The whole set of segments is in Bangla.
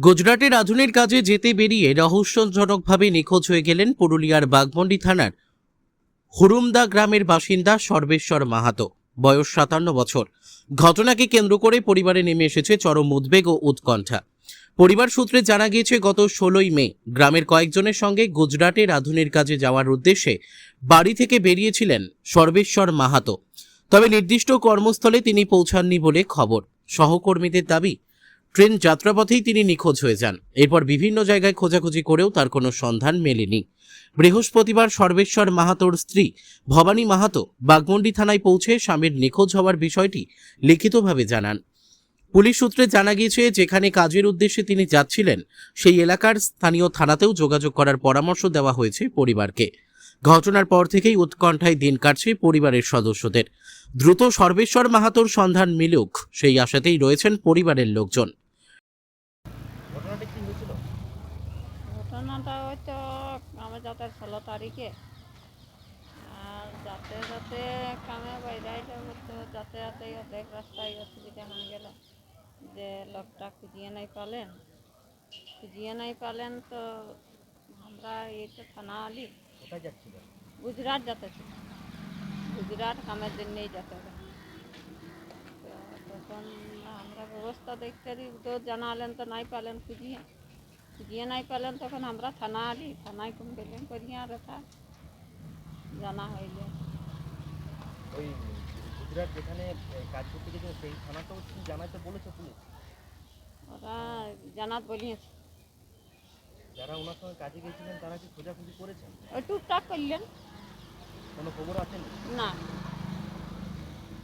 গুজরাটে রাঁধুনির কাজে যেতে বেরিয়ে রহস্যজনকভাবে নিখোঁজ হয়ে গেলেন পুরুলিয়ার বাঘমুন্ডি থানার হুরুমদা গ্রামের বাসিন্দা সর্বেশ্বর মাহাতো, বয়স 57 বছর। ঘটনাকে কেন্দ্র করে পরিবারে নেমে এসেছে চরম উদ্বেগ ও উৎকণ্ঠা। পরিবার সূত্রে জানা গিয়েছে, গত 16ই মে গ্রামের কয়েকজনের সঙ্গে গুজরাটে রাঁধুনির কাজে যাওয়ার উদ্দেশ্যে বাড়ি থেকে বেরিয়েছিলেন সর্বেশ্বর মাহাতো। তবে নির্দিষ্ট কর্মস্থলে তিনি পৌঁছাননি বলে খবর। সহকর্মীদের দাবি, ট্রেন যাত্রাপথেই তিনি নিখোঁজ হয়ে যান। এরপর বিভিন্ন জায়গায় খোঁজাখুঁজি করেও তার কোনো সন্ধান মেলেনি। বৃহস্পতিবার সর্বেশ্বর মাহাতোর স্ত্রী ভবানী মাহাতো বাঘমুন্ডি থানায় পৌঁছে স্বামীর নিখোঁজ হওয়ার বিষয়টি লিখিতভাবে জানান। পুলিশ সূত্রে জানা গিয়েছে, যেখানে কাজের উদ্দেশ্যে তিনি যাচ্ছিলেন সেই এলাকার স্থানীয় থানাতেও যোগাযোগ করার পরামর্শ দেওয়া হয়েছে পরিবারকে। ঘটনার পর থেকেই উৎকণ্ঠায় দিন কাটছে পরিবারের সদস্যদের। দ্রুত সর্বেশ্বর মাহাতোর সন্ধান মিলুক সেই আশাতেই রয়েছেন পরিবারের লোকজন। ঘটনাটা হয়তো আমার যাতে 16 তারিখে, আর যাতে যাতে কামে বাইরে তো যাতে অর্ধেক রাস্তায় অসুবিধা হয়ে গেল যে লোকটা খুঁজিয়ে নাই পালেন। তো আমরা এই তো থানা আলি গুজরাট যেতেছি, গুজরাট কামের জন্যেই যেতে হবে। তখন আমরা ব্যবস্থা দেখতে তো জানালেন, তো নাই পালেন, খুঁজিয়ে নাই পেলেন। তখন আমরা থানা আলি, থানায় কমপ্লেন করিয়া রেখা জানা হইল। ওই গুজরাট যেখানে কাজ করতে গেছিল সেই থানাটাও কি জানাতে বলেছে পুলিশ? ওরা জানাত বলিয়েছে। যারা ওনার সঙ্গে কাজে গিয়েছিলেন তারা কি খোঁজাখুঁজি করেছেন? ওই টুকটাক করলেন, কোনো খবর আছেন না।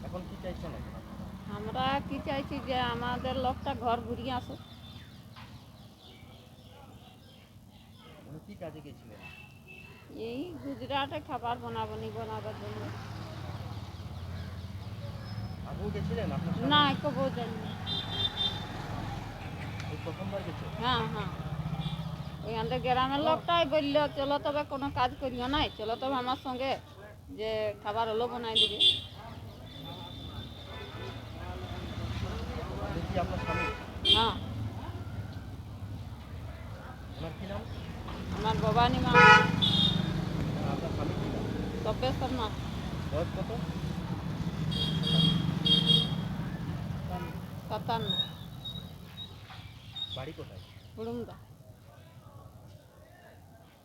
এখন কি চাইছেন? আমরা কি চাইছি যে আমাদের লোকটা ঘর ঘুরিয়ে আসুক। উনি কি কাজে গিয়েছিলেন? এই গুজরাটে খাবার বানাবার জন্য। আগেও গেছিলেন আপনার? না, কবো জানি না। এই প্রথমবার গেছে? হ্যাঁ, ওই আমাদের গ্রামের লোকটাই বলল, চলো তবে কোনো কাজ করিও নাই, চলো তবে আমার সঙ্গে, যে খাবার হলো বানাই দিবে। দেখি আপনার স্বামী? হ্যাঁ। ওনার কি নাম? আমার ভবানী মা। আপনার স্বামী কি নাম? সর্বেশ্বর মা। বয়স কত? 57। বাড়ি কোথায়? হুড়ুমদা।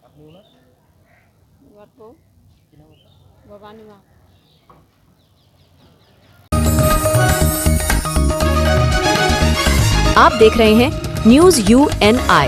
আপনি ওনার বউ কি নাম? ভবানী মা। आप देख रहे हैं न्यूज़ UNI।